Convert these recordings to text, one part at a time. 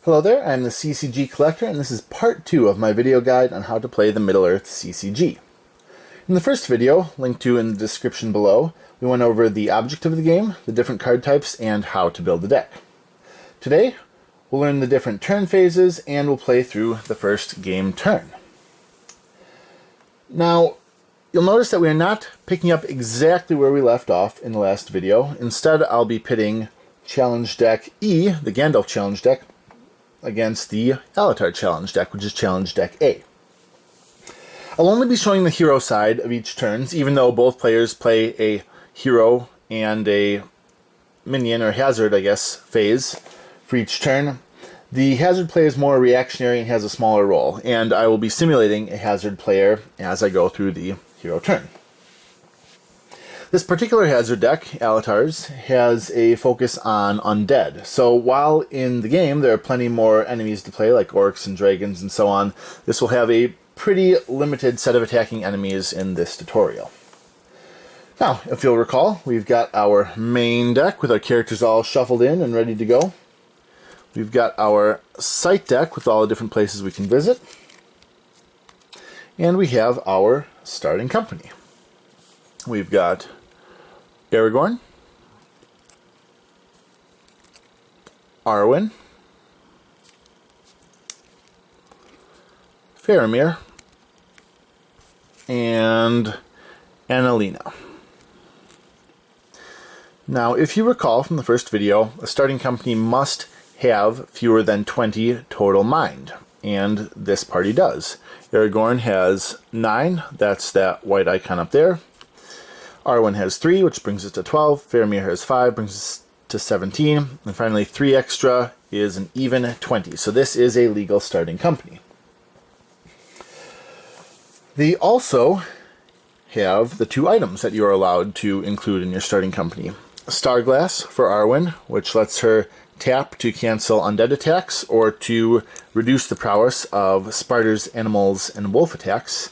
Hello there, I'm the CCG Collector, and this is part 2 of my video guide on how to play the Middle-earth CCG. In the first video, linked to in the description below, we went over the object of the game, the different card types, and how to build the deck. Today, we'll learn the different turn phases, and we'll play through the first game turn. Now, you'll notice that we are not picking up exactly where we left off in the last video. Instead, I'll be pitting Challenge Deck E, the Gandalf Challenge Deck, against the Alatar Challenge Deck, which is Challenge Deck A. I'll only be showing the hero side of each turns, even though both players play a hero and a minion, or hazard, I guess, phase for each turn. The hazard play is more reactionary and has a smaller role, and I will be simulating a hazard player as I go through the hero turn. This particular hazard deck, Alatar's, has a focus on undead. So while in the game there are plenty more enemies to play, like orcs and dragons and so on, this will have a pretty limited set of attacking enemies in this tutorial. Now, if you'll recall, we've got our main deck with our characters all shuffled in and ready to go. We've got our site deck with all the different places we can visit. And we have our starting company. We've got Aragorn, Arwen, Faramir, and Annalena. Now, if you recall from the first video, a starting company must have fewer than 20 total mind, and this party does. Aragorn has 9, that's that white icon up there. Arwen has 3, which brings us to 12. Faramir has 5, brings us to 17. And finally, 3 extra is an even 20. So this is a legal starting company. They also have the 2 items that you are allowed to include in your starting company. Starglass for Arwen, which lets her tap to cancel undead attacks or to reduce the prowess of spiders, animals, and wolf attacks.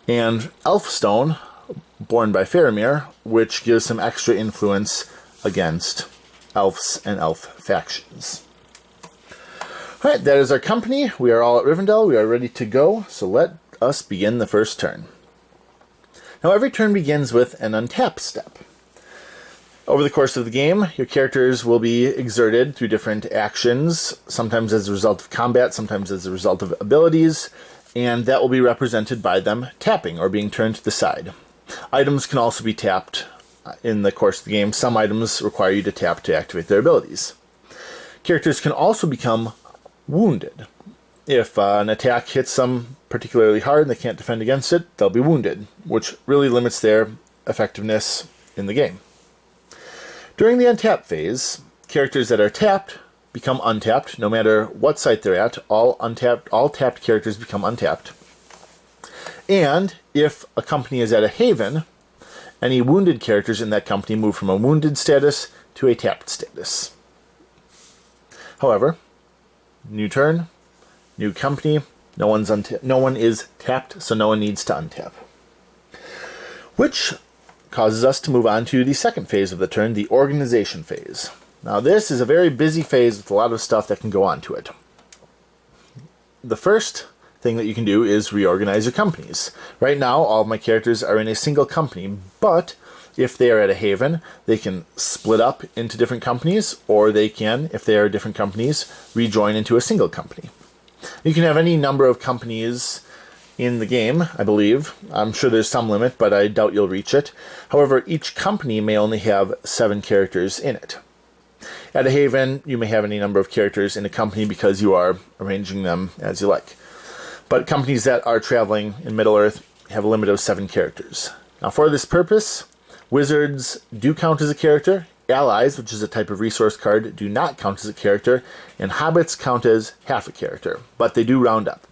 And Elfstone, born by Faramir, which gives some extra influence against elves and elf factions. Alright, that is our company. We are all at Rivendell. We are ready to go, so let us begin the first turn. Now, every turn begins with an Untapped Step. Over the course of the game, your characters will be exerted through different actions, sometimes as a result of combat, sometimes as a result of abilities, and that will be represented by them tapping or being turned to the side. Items can also be tapped in the course of the game. Some items require you to tap to activate their abilities. Characters can also become wounded. If an attack hits them particularly hard and they can't defend against it, they'll be wounded, which really limits their effectiveness in the game. During the Untapped phase, characters that are tapped become untapped. No matter what site they're at, all tapped characters become untapped. And if a company is at a haven, any wounded characters in that company move from a wounded status to a tapped status. However, new turn, new company, no one is tapped, so no one needs to untap. Which causes us to move on to the second phase of the turn, the organization phase. Now, this is a very busy phase with a lot of stuff that can go on to it. The first thing that you can do is reorganize your companies. Right now, all of my characters are in a single company, but if they are at a haven, they can split up into different companies, or they can, if they are different companies, rejoin into a single company. You can have any number of companies in the game, I believe. I'm sure there's some limit, but I doubt you'll reach it. However, each company may only have 7 characters in it. At a haven, you may have any number of characters in a company because you are arranging them as you like. But companies that are traveling in Middle-earth have a limit of 7 characters. Now, for this purpose, wizards do count as a character, allies, which is a type of resource card, do not count as a character, and hobbits count as half a character, but they do round up.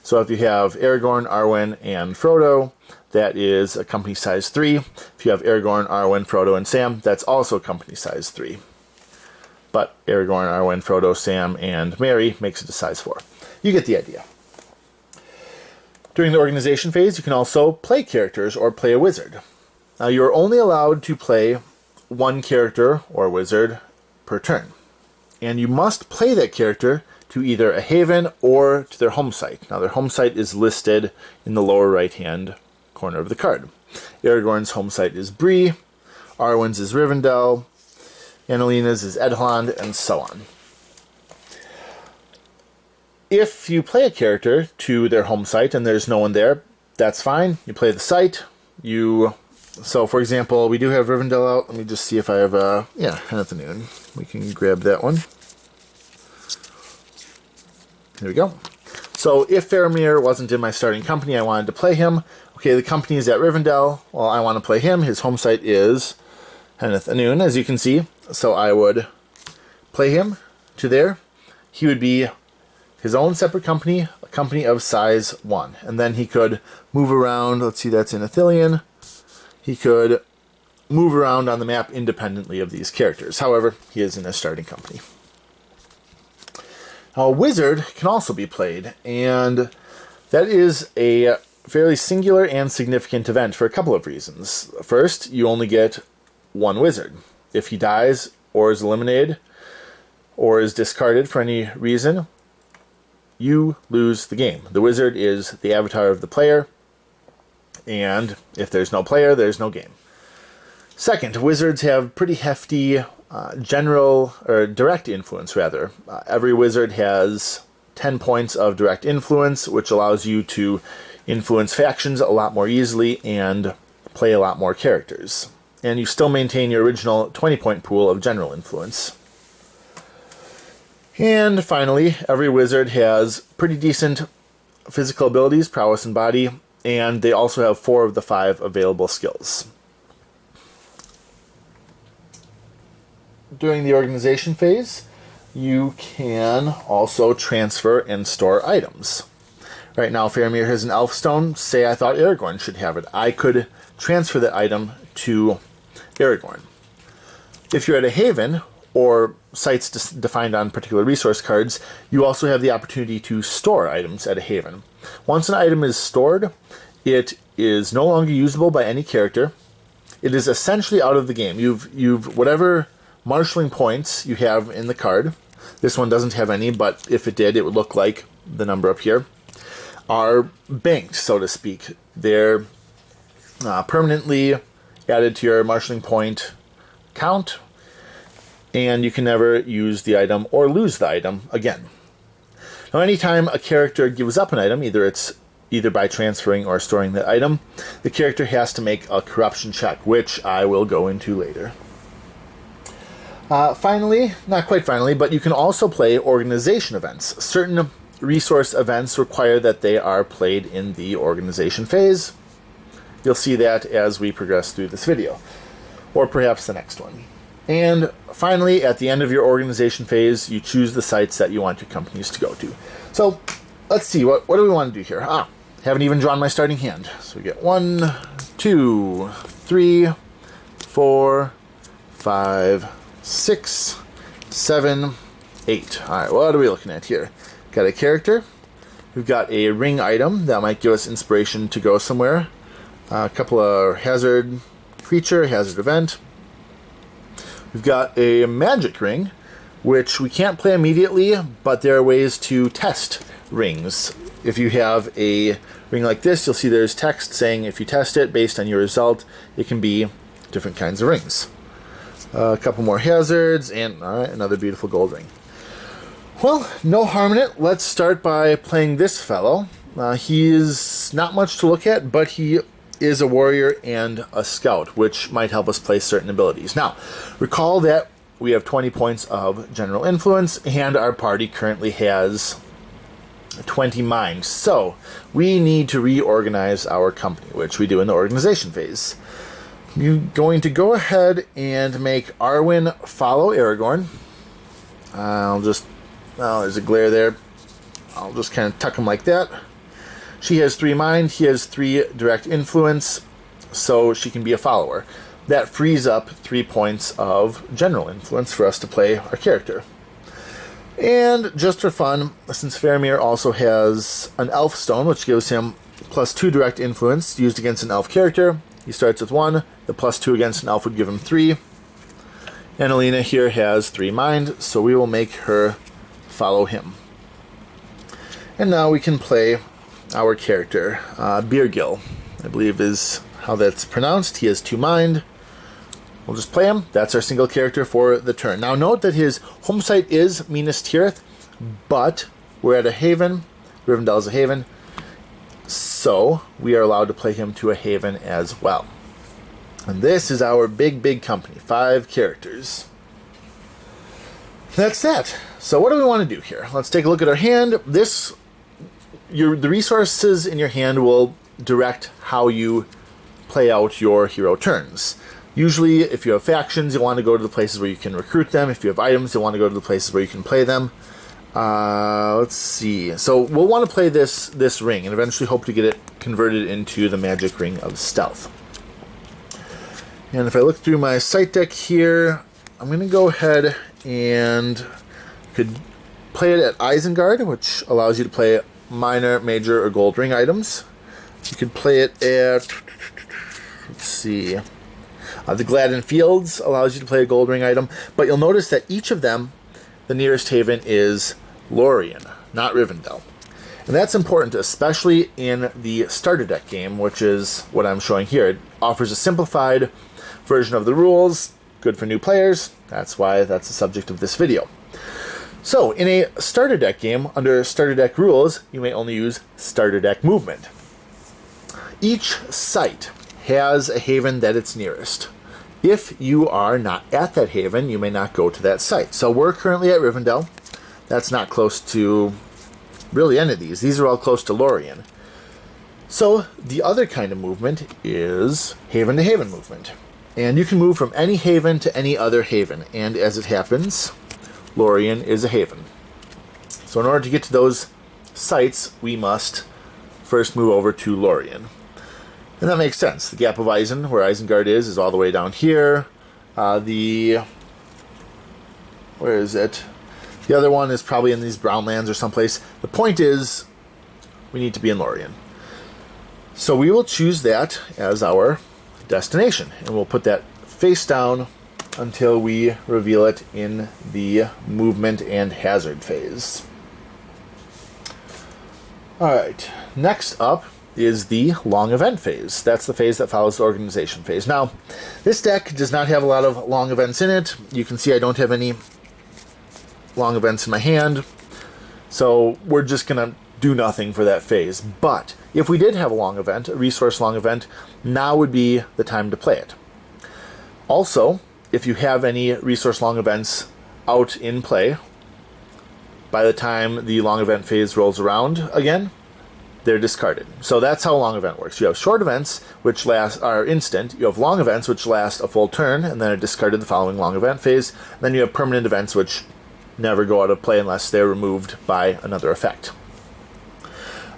So if you have Aragorn, Arwen, and Frodo, that is a company size 3. If you have Aragorn, Arwen, Frodo, and Sam, that's also company size 3. But Aragorn, Arwen, Frodo, Sam, and Merry makes it a size 4. You get the idea. During the organization phase, you can also play characters or play a wizard. Now, you're only allowed to play 1 character or wizard per turn. And you must play that character to either a haven or to their home site. Now, their home site is listed in the lower right-hand corner of the card. Aragorn's home site is Bree, Arwen's is Rivendell, Annalina's is Edhland, and so on. If you play a character to their home site and there's no one there, that's fine. You play the site. So, for example, we do have Rivendell out. Let me just see if I have Hand at the Noon. We can grab that one. Here we go. So if Faramir wasn't in my starting company, I wanted to play him. Okay, the company is at Rivendell. Well, I want to play him. His home site is Henneth Anun, as you can see. So I would play him to there. He would be his own separate company, a company of size 1. And then he could move around. Let's see, that's in Ithilien. He could move around on the map independently of these characters. However, he is in a starting company. Now, a wizard can also be played, and that is a fairly singular and significant event for a couple of reasons. First, you only get one wizard. If he dies or is eliminated or is discarded for any reason, you lose the game. The wizard is the avatar of the player, and if there's no player, there's no game. Second, wizards have pretty hefty direct influence, rather. Every wizard has 10 points of direct influence, which allows you to influence factions a lot more easily and play a lot more characters. And you still maintain your original 20-point pool of general influence. And finally, every wizard has pretty decent physical abilities, prowess and body, and they also have 4 of the 5 available skills. During the organization phase, you can also transfer and store items. Right now, Faramir has an elf stone. Say I thought Aragorn should have it. I could transfer that item to Aragorn. If you're at a haven, or sites defined on particular resource cards, you also have the opportunity to store items at a haven. Once an item is stored, it is no longer usable by any character. It is essentially out of the game. You've whatever marshalling points you have in the card, this one doesn't have any, but if it did, it would look like the number up here, are banked, so to speak. They're permanently added to your marshalling point count, and you can never use the item or lose the item again. Now, anytime a character gives up an item, either by transferring or storing the item, the character has to make a corruption check, which I will go into later. Finally, not quite finally, but you can also play organization events. Certain resource events require that they are played in the organization phase. You'll see that as we progress through this video, or perhaps the next one. And finally, at the end of your organization phase, you choose the sites that you want your companies to go to. So let's see, what do we want to do here? Haven't even drawn my starting hand. So we get 1, 2, 3, 4, 5, 6, 7, 8. All right, what are we looking at here? Got a character. We've got a ring item that might give us inspiration to go somewhere. A couple of hazard creature, hazard event. We've got a magic ring, which we can't play immediately, but there are ways to test rings. If you have a ring like this, you'll see there's text saying if you test it based on your result, it can be different kinds of rings. A couple more hazards, and all right, another beautiful gold ring. Well, no harm in it. Let's start by playing this fellow. He's not much to look at, but he is a warrior and a scout, which might help us play certain abilities. Now, recall that we have 20 points of general influence, and our party currently has 20 mind. So, we need to reorganize our company, which we do in the organization phase. You're going to go ahead and make Arwen follow Aragorn. There's a glare there. I'll just kind of tuck him like that. She has 3 mind, he has 3 direct influence, so she can be a follower. That frees up 3 points of general influence for us to play our character. And just for fun, since Faramir also has an elf stone, which gives him +2 direct influence used against an elf character, he starts with 1. The +2 against an elf would give him 3. Annalina here has 3 mind, so we will make her follow him. And now we can play our character, Beergill, I believe is how that's pronounced. He has 2 mind. We'll just play him. That's our single character for the turn. Now note that his home site is Minas Tirith, but we're at a haven. Rivendell is a haven. So we are allowed to play him to a haven as well. And this is our big company. 5 characters. That's that. So what do we want to do here? Let's take a look at our hand. The resources in your hand will direct how you play out your hero turns. Usually, if you have factions, you'll want to go to the places where you can recruit them. If you have items, you'll want to go to the places where you can play them. Let's see. So we'll want to play this ring and eventually hope to get it converted into the magic ring of stealth. And if I look through my site deck here, I'm going to go ahead and could play it at Isengard, which allows you to play minor, major, or gold ring items. You could play it at, let's see, the Gladden Fields allows you to play a gold ring item, but you'll notice that each of them, the nearest haven is Lorien, not Rivendell. And that's important, especially in the starter deck game, which is what I'm showing here. It offers a simplified version of the rules, good for new players. That's why that's the subject of this video. So, in a starter deck game, under starter deck rules, you may only use starter deck movement. Each site has a haven that it's nearest. If you are not at that haven, you may not go to that site. So we're currently at Rivendell. That's not close to really any of these. These are all close to Lorien. So the other kind of movement is haven to haven movement. And you can move from any haven to any other haven. And as it happens, Lorien is a haven. So in order to get to those sites, we must first move over to Lorien. And that makes sense. The Gap of Isen, where Isengard is all the way down here. Where is it? The other one is probably in these Brownlands or someplace. The point is, we need to be in Lorien. So we will choose that as our destination. And we'll put that face down until we reveal it in the movement and hazard phase. Alright, next up is the long event phase. That's the phase that follows the organization phase. Now, this deck does not have a lot of long events in it. You can see I don't have any long events in my hand, so we're just going to do nothing for that phase. But if we did have a long event, a resource long event, now would be the time to play it. Also, if you have any resource long events out in play, by the time the long event phase rolls around again, they're discarded. So that's how a long event works. You have short events, which are instant. You have long events, which last a full turn, and then are discarded the following long event phase. And then you have permanent events, which never go out of play unless they're removed by another effect.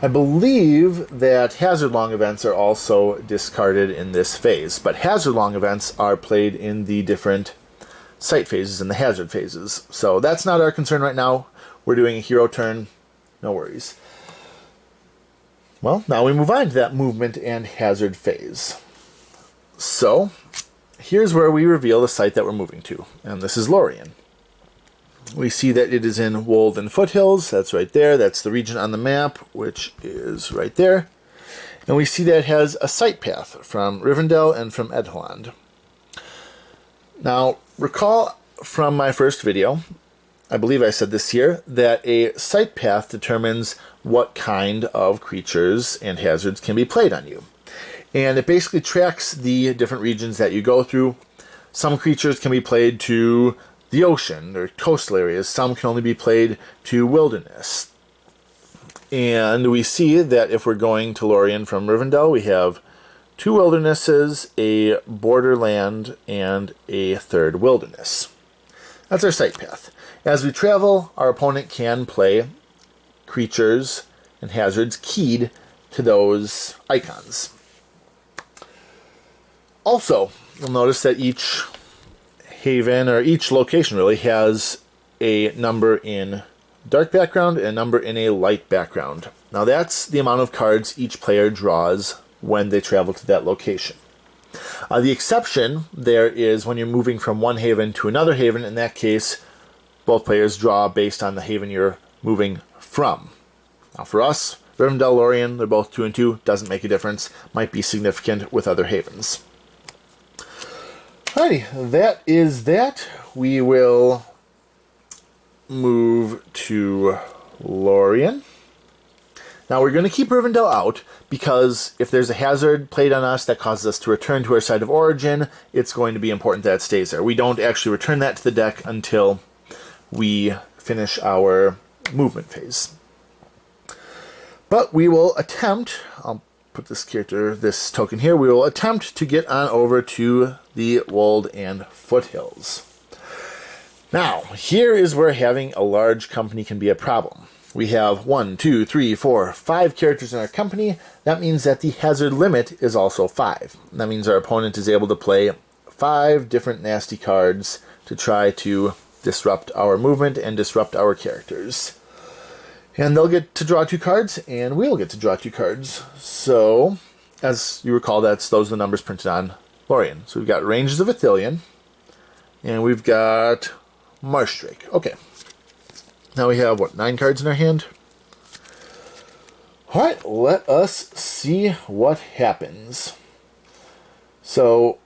I believe that hazard long events are also discarded in this phase, but hazard long events are played in the different site phases and the hazard phases. So that's not our concern right now. We're doing a hero turn. No worries. Well, now we move on to that movement and hazard phase. So, here's where we reveal the site that we're moving to, and this is Lorien. We see that it is in Wolden Foothills. That's right there. That's the region on the map, which is right there. And we see that it has a site path from Rivendell and from Edhland. Now, recall from my first video, I believe I said this here, that a site path determines what kind of creatures and hazards can be played on you. And it basically tracks the different regions that you go through. Some creatures can be played to the ocean or coastal areas. Some can only be played to wilderness. And we see that if we're going to Lorien from Rivendell, we have 2 wildernesses, a borderland, and a 3rd wilderness. That's our site path. As we travel, our opponent can play creatures and hazards keyed to those icons. Also, you'll notice that each haven, or each location really, has a number in dark background and a number in a light background. Now that's the amount of cards each player draws when they travel to that location. The exception there is when you're moving from one haven to another haven. In that case, both players draw based on the haven you're moving from. Now for us, Rivendell, Lorien, they're both 2 and 2. Doesn't make a difference. Might be significant with other havens. Alrighty, that is that. We will move to Lorien. Now we're going to keep Rivendell out because if there's a hazard played on us that causes us to return to our site of origin, it's going to be important that it stays there. We don't actually return that to the deck until we finish our movement phase. But we will attempt, I'll put this token here, we will attempt to get on over to the Wold and Foothills. Now, here is where having a large company can be a problem. We have 1, 2, 3, 4, 5 characters in our company. That means that the hazard limit is also 5. That means our opponent is able to play 5 different nasty cards to try to disrupt our movement and disrupt our characters. And they'll get to draw 2 cards, and we'll get to draw 2 cards. So, as you recall, those are the numbers printed on Lorien. So we've got Ranges of Ithilien, and we've got Marshdrake. Okay. Now we have, 9 cards in our hand? Alright, let us see what happens. So,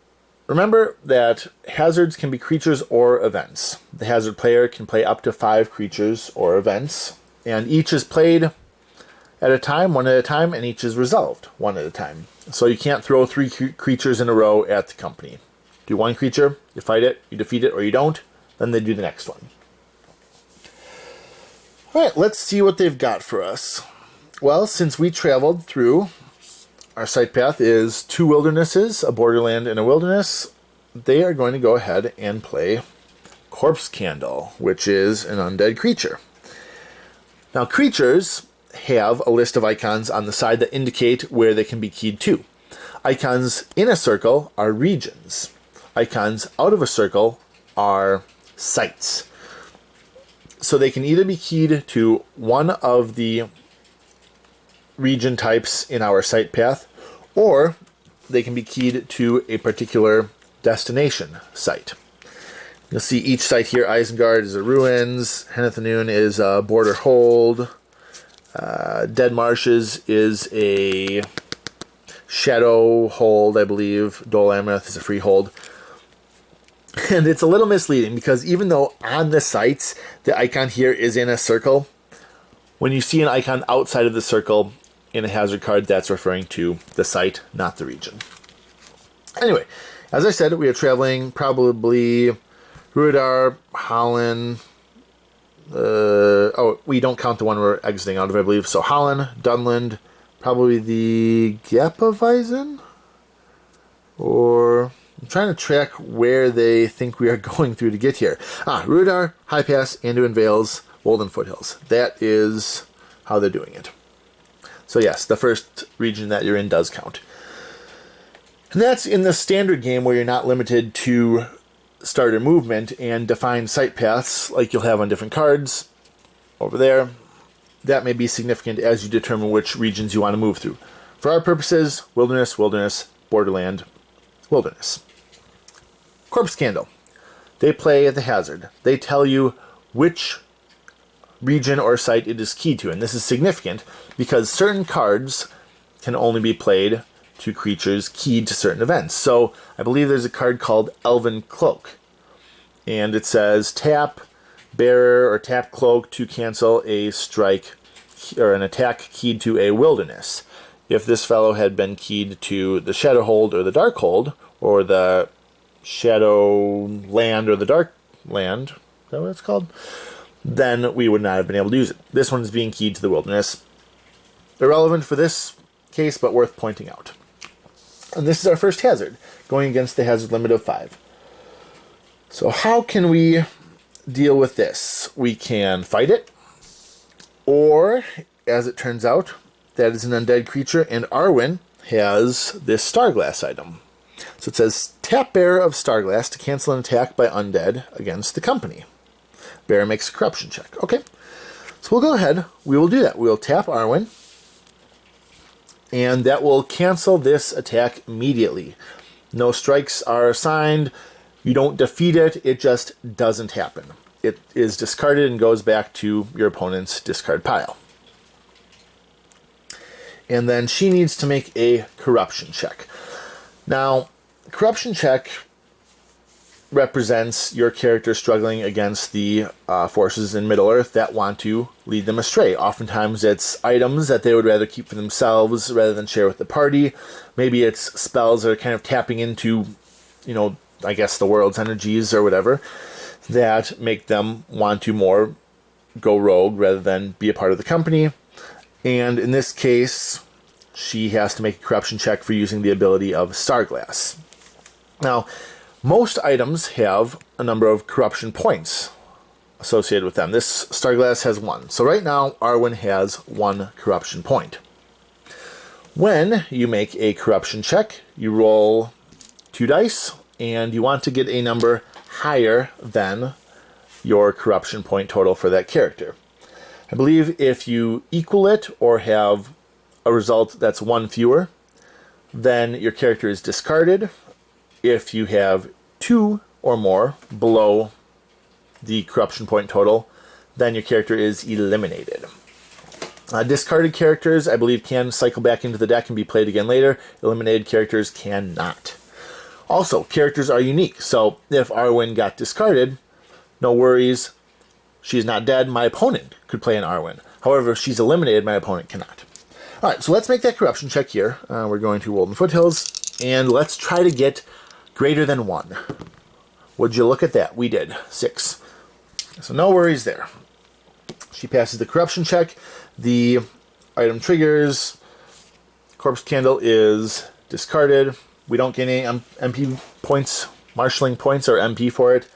remember that hazards can be creatures or events. The hazard player can play up to 5 creatures or events, and each is played at a time, 1 at a time, and each is resolved 1 at a time. So you can't throw 3 creatures in a row at the company. Do 1 creature, you fight it, you defeat it, or you don't, then they do the next one. Alright, let's see what they've got for us. Well, since we traveled through, our site path is 2 wildernesses, a borderland and a wilderness, they are going to go ahead and play Corpse Candle, which is an undead creature. Now, creatures have a list of icons on the side that indicate where they can be keyed to. Icons in a circle are regions. Icons out of a circle are sites. So they can either be keyed to one of the region types in our site path, or they can be keyed to a particular destination site. You'll see each site here. Isengard is a ruins, Hennethanoon is a border hold, Dead Marshes is a shadow hold, I believe. Dol Amroth is a free hold. And it's a little misleading because even though on the sites the icon here is in a circle, when you see an icon outside of the circle in a hazard card, that's referring to the site, not the region. Anyway, as I said, we are traveling probably Ruidar, Holland. We don't count the one we're exiting out of, I believe. So Holland, Dunland, probably the Gapavisen, or I'm trying to track where they think we are going through to get here. Ruidar, High Pass, Anduin Vales, Wolden Foothills. That is how they're doing it. So yes, the first region that you're in does count. And that's in the standard game where you're not limited to starter movement and defined site paths like you'll have on different cards over there. That may be significant as you determine which regions you want to move through. For our purposes, wilderness, wilderness, borderland, wilderness. Corpse Candle. They play at the hazard. They tell you which region or site it is keyed to, and this is significant because certain cards can only be played to creatures keyed to certain events. So I believe there's a card called Elven Cloak, and it says tap bearer or tap cloak to cancel a strike or an attack keyed to a wilderness. If this fellow had been keyed to the Shadow Hold or the Dark Hold, or the Shadow Land or the Dark Land, is that what it's called? Then we would not have been able to use it. This one is being keyed to the wilderness. Irrelevant for this case, but worth pointing out. And this is our first hazard, going against the hazard limit of 5. So how can we deal with this? We can fight it, or, as it turns out, that is an undead creature, and Arwen has this Starglass item. So it says, tap Bearer of Starglass to cancel an attack by undead against the company. Bearer makes a corruption check. Okay, so we'll go ahead. We will do that. We'll tap Arwen, and that will cancel this attack immediately. No strikes are assigned. You don't defeat it. It just doesn't happen. It is discarded and goes back to your opponent's discard pile. and then she needs to make a corruption check. Now, corruption check represents your character struggling against the forces in Middle-earth that want to lead them astray. Oftentimes it's items that they would rather keep for themselves rather than share with the party. Maybe it's spells that are kind of tapping into, I guess the world's energies or whatever, that make them want to more go rogue rather than be a part of the company. And in this case, she has to make a corruption check for using the ability of Starglass. Now, most items have a number of corruption points associated with them. This Starglass has 1. So right now, Arwen has 1 corruption point. When you make a corruption check, you roll 2 dice, and you want to get a number higher than your corruption point total for that character. I believe if you equal it or have a result that's 1 fewer, then your character is discarded. If you have 2 or more below the corruption point total, then your character is eliminated. Discarded characters, I believe, can cycle back into the deck and be played again later. Eliminated characters cannot. Also, characters are unique, so if Arwen got discarded, no worries, she's not dead. My opponent could play an Arwen. However, if she's eliminated, my opponent cannot. Alright, so let's make that corruption check here. We're going to Wolden Foothills, and let's try to get greater than 1. Would you look at that? We did. 6. So no worries there. She passes the corruption check. The item triggers. Corpse Candle is discarded. We don't get any MP points, marshalling points, or MP for it,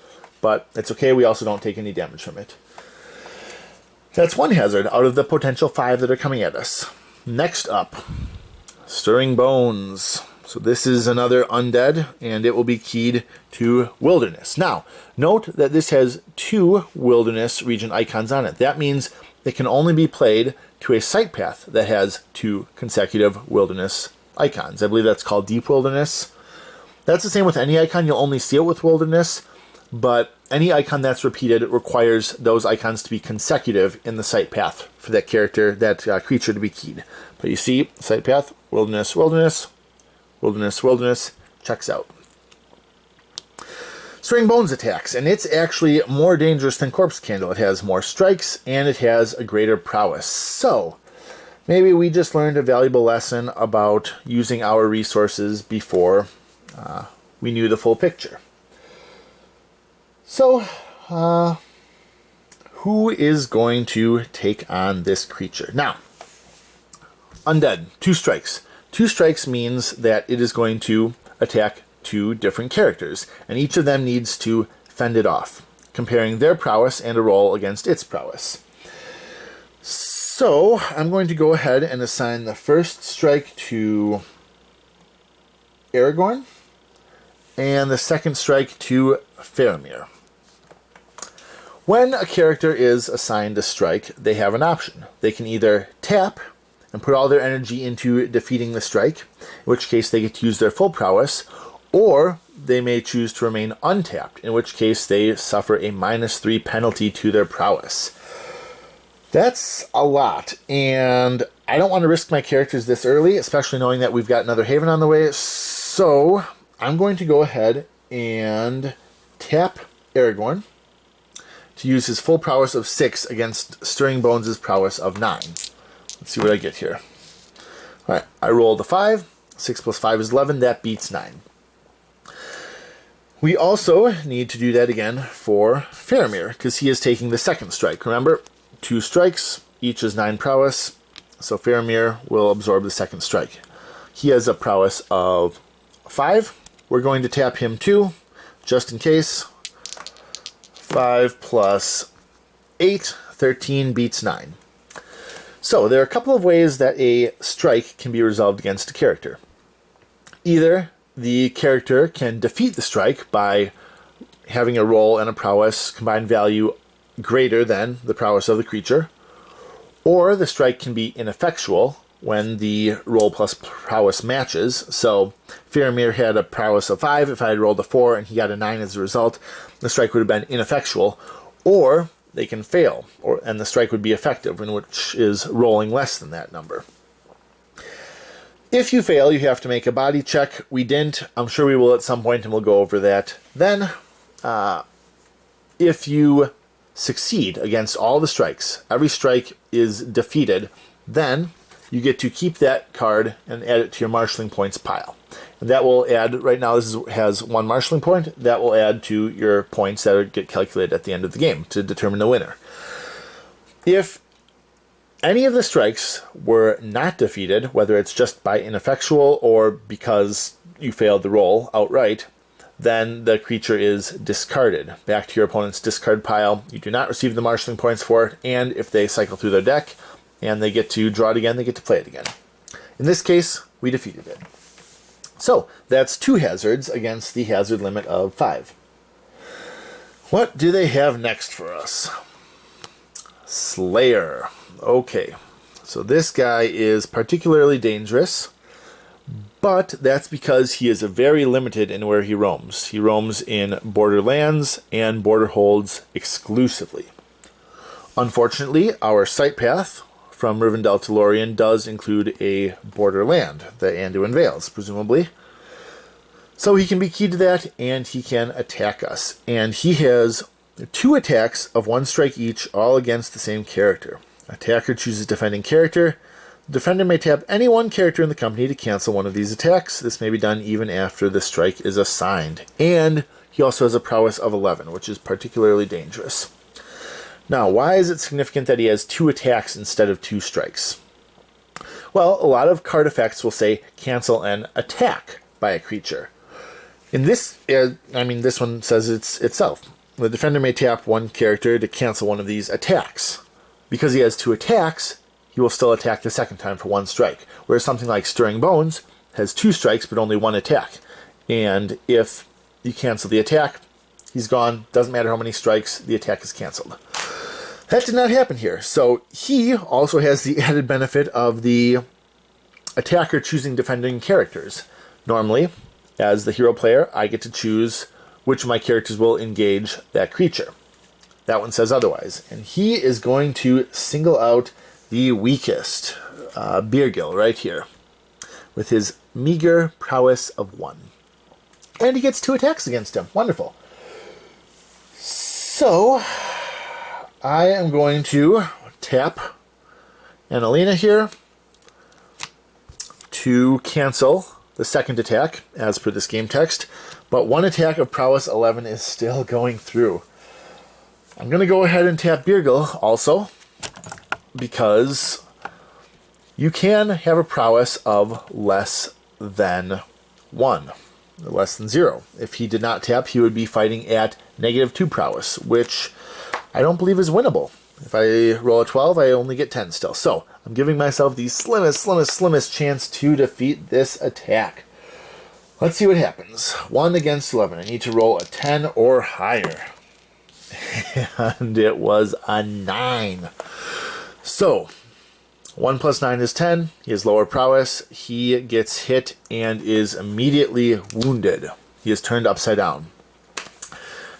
but it's okay. We also don't take any damage from it. That's 1 hazard out of the potential 5 that are coming at us. Next up, Stirring Bones. So this is another undead, and it will be keyed to Wilderness. Now, note that this has 2 Wilderness region icons on it. That means it can only be played to a site path that has 2 consecutive Wilderness icons. I believe that's called Deep Wilderness. That's the same with any icon. You'll only see it with Wilderness, but any icon that's repeated requires those icons to be consecutive in the site path for that character, that creature to be keyed. But you see, site path, Wilderness, Wilderness, Wilderness, Wilderness, checks out. Stirring Bones attacks, and it's actually more dangerous than Corpse Candle. It has more strikes, and it has a greater prowess. So, maybe we just learned a valuable lesson about using our resources before we knew the full picture. So, who is going to take on this creature? Now, Undead, 2 strikes. 2 strikes means that it is going to attack 2 different characters, and each of them needs to fend it off, comparing their prowess and a roll against its prowess. So, I'm going to go ahead and assign the first strike to Aragorn, and the second strike to Faramir. When a character is assigned a strike, they have an option. They can either tap and put all their energy into defeating the strike, in which case they get to use their full prowess, or they may choose to remain untapped, in which case they suffer a -3 penalty to their prowess. That's a lot, and I don't want to risk my characters this early, especially knowing that we've got another Haven on the way, so I'm going to go ahead and tap Aragorn to use his full prowess of 6 against Stirring Bones' prowess of 9. Let's see what I get here. Alright, I rolled a 5. 6 plus 5 is 11. That beats 9. We also need to do that again for Faramir, because he is taking the second strike. Remember, 2 strikes, each is 9 prowess, so Faramir will absorb the second strike. He has a prowess of 5. We're going to tap him too, just in case. 5 plus 8, 13 beats 9. So, there are a couple of ways that a strike can be resolved against a character. Either the character can defeat the strike by having a roll and a prowess combined value greater than the prowess of the creature, or the strike can be ineffectual when the roll plus prowess matches. So, Faramir had a prowess of 5. If I had rolled a 4 and he got a 9 as a result, the strike would have been ineffectual. Or they can fail, and the strike would be effective, which is rolling less than that number. If you fail, you have to make a body check. We didn't. I'm sure we will at some point, and we'll go over that then. If you succeed against all the strikes, every strike is defeated, then you get to keep that card and add it to your marshalling points pile. And that will add, right now this has 1 marshalling point, that will add to your points that get calculated at the end of the game to determine the winner. If any of the strikes were not defeated, whether it's just by ineffectual or because you failed the roll outright, then the creature is discarded back to your opponent's discard pile. You do not receive the marshalling points for it, and if they cycle through their deck and they get to draw it again, they get to play it again. In this case, we defeated it. So that's 2 hazards against the hazard limit of 5. What do they have next for us? Slayer. Okay, so this guy is particularly dangerous, but that's because he is very limited in where he roams. He roams in borderlands and border holds exclusively. Unfortunately, our sight path from Rivendell to Lorien does include a borderland, the Anduin Vales, presumably. So he can be keyed to that, and he can attack us. And he has 2 attacks of 1 strike each, all against the same character. Attacker chooses defending character. The defender may tap any 1 character in the company to cancel one of these attacks. This may be done even after the strike is assigned. And he also has a prowess of 11, which is particularly dangerous. Now, why is it significant that he has 2 attacks instead of 2 strikes? Well, a lot of card effects will say cancel an attack by a creature. In this, this one says itself. The defender may tap 1 character to cancel one of these attacks. Because he has 2 attacks, he will still attack the second time for 1 strike. Whereas something like Stirring Bones has 2 strikes but only 1 attack. And if you cancel the attack, he's gone. Doesn't matter how many strikes, the attack is canceled. That did not happen here. So he also has the added benefit of the attacker choosing defending characters. Normally, as the hero player, I get to choose which of my characters will engage that creature. That one says otherwise. And he is going to single out the weakest, Birgil, right here, with his meager prowess of 1. And he gets 2 attacks against him. Wonderful. So, I am going to tap Annalena here to cancel the second attack, as per this game text. But 1 attack of prowess 11 is still going through. I'm going to go ahead and tap Birgil also, because you can have a prowess of less than 1, or less than 0. If he did not tap, he would be fighting at -2 prowess, which I don't believe is winnable. If I roll a 12, I only get 10 still. So I'm giving myself the slimmest chance to defeat this attack. Let's see what happens. 1 against 11. I need to roll a 10 or higher. And it was a 9. So, 1 plus 9 is 10. He has lower prowess. He gets hit and is immediately wounded. He is turned upside down.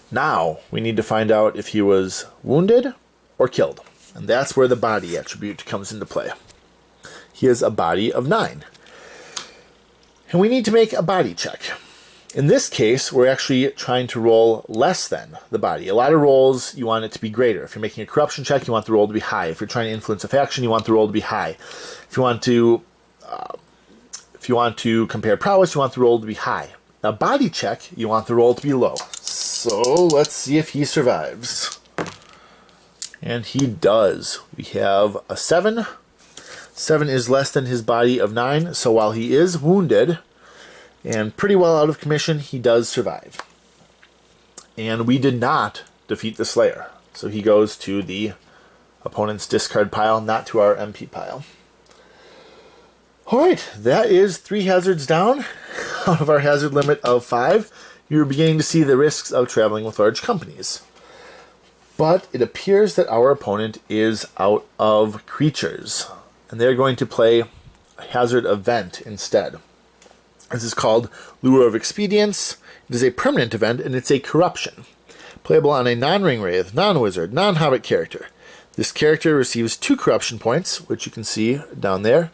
Now, we need to find out if he was wounded or killed. And that's where the body attribute comes into play. He has a body of 9. And we need to make a body check. In this case, we're actually trying to roll less than the body. A lot of rolls, you want it to be greater. If you're making a corruption check, you want the roll to be high. If you're trying to influence a faction, you want the roll to be high. If you want to compare prowess, you want the roll to be high. A body check, you want the roll to be low. So let's see if he survives. And he does. We have a 7. 7 is less than his body of 9, so while he is wounded and pretty well out of commission, he does survive. And we did not defeat the Slayer, so he goes to the opponent's discard pile, not to our MP pile. Alright, that is 3 hazards down out of our hazard limit of 5. You're beginning to see the risks of traveling with large companies. But it appears that our opponent is out of creatures, and they're going to play a hazard event instead. This is called Lure of Expedience. It is a permanent event, and it's a corruption. Playable on a non-ring wraith, non-wizard, non-hobbit character. This character receives 2 corruption points, which you can see down there.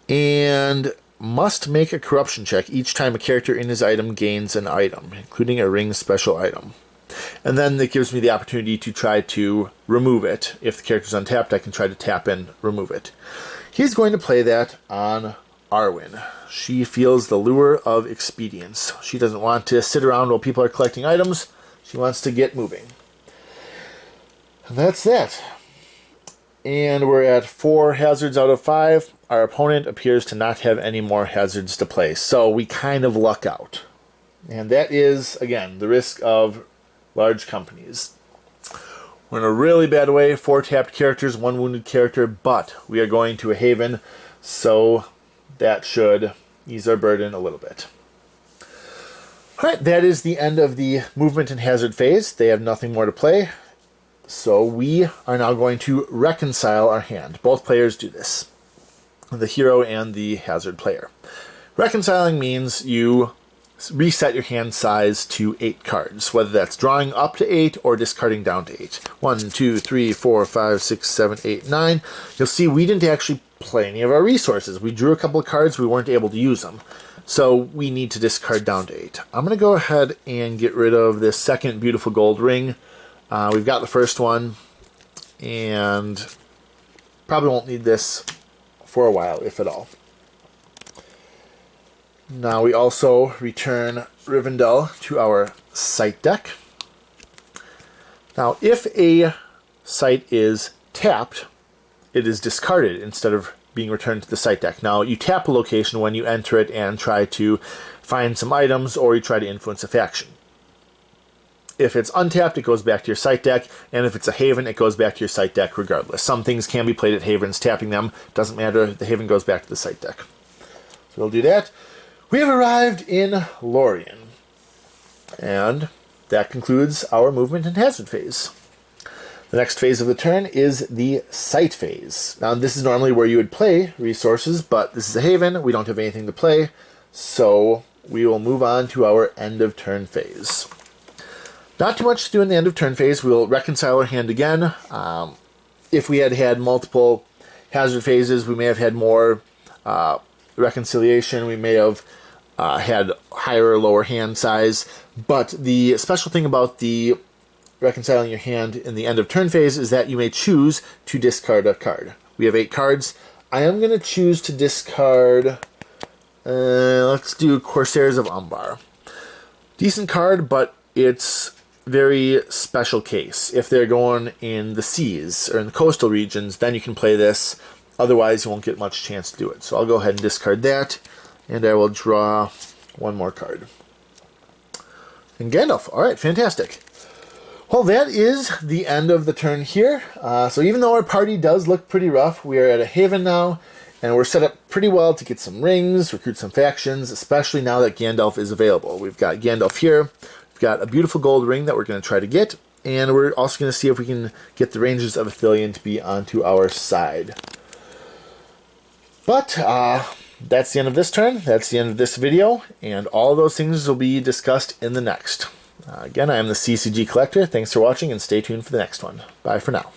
And must make a corruption check each time a character in his item gains an item, including a ring special item. And then it gives me the opportunity to try to remove it. If the character's untapped, I can try to tap in, remove it. He's going to play that on Arwen. She feels the lure of expedience. She doesn't want to sit around while people are collecting items. She wants to get moving. And that's that. And we're at 4 hazards out of 5. Our opponent appears to not have any more hazards to play, so we kind of luck out. And that is, again, the risk of large companies. We're in a really bad way. 4 tapped characters, 1 wounded character, but we are going to a haven, so that should ease our burden a little bit. Alright, that is the end of the movement and hazard phase. They have nothing more to play. So we are now going to reconcile our hand. Both players do this. The hero and the hazard player. Reconciling means you reset your hand size to 8 cards, whether that's drawing up to 8 or discarding down to 8. 1, 2, 3, 4, 5, 6, 7, 8, 9. You'll see we didn't actually play any of our resources. We drew a couple of cards, we weren't able to use them. So we need to discard down to 8. I'm going to go ahead and get rid of this second beautiful gold ring. We've got the first one, and probably won't need this for a while, if at all. Now we also return Rivendell to our site deck. Now if a site is tapped, it is discarded instead of being returned to the site deck. Now you tap a location when you enter it and try to find some items, or you try to influence a faction. If it's untapped, it goes back to your site deck, and if it's a haven, it goes back to your site deck regardless. Some things can be played at havens, tapping them doesn't matter, the haven goes back to the site deck. So we'll do that. We have arrived in Lorien, and that concludes our movement and hazard phase. The next phase of the turn is the site phase. Now this is normally where you would play resources, but this is a haven, we don't have anything to play, so we will move on to our end of turn phase. Not too much to do in the end of turn phase. We'll reconcile our hand again. If we had had multiple hazard phases, we may have had more reconciliation. We may have had higher or lower hand size. But the special thing about the reconciling your hand in the end of turn phase is that you may choose to discard a card. We have 8 cards. I am going to choose to discard, let's do Corsairs of Umbar. Decent card, but it's very special case. If they're going in the seas or in the coastal regions, then you can play this. Otherwise, you won't get much chance to do it. So I'll go ahead and discard that, and I will draw 1 more card. And Gandalf. All right, fantastic. Well, that is the end of the turn here. So even though our party does look pretty rough, we are at a haven now, and we're set up pretty well to get some rings, recruit some factions, especially now that Gandalf is available. We've got Gandalf here. We've got a beautiful gold ring that we're going to try to get, and we're also going to see if we can get the Rangers of Ithilien to be onto our side. But that's the end of this turn, that's the end of this video, and all of those things will be discussed in the next. Again, I am the CCG Collector. Thanks for watching, and stay tuned for the next one. Bye for now.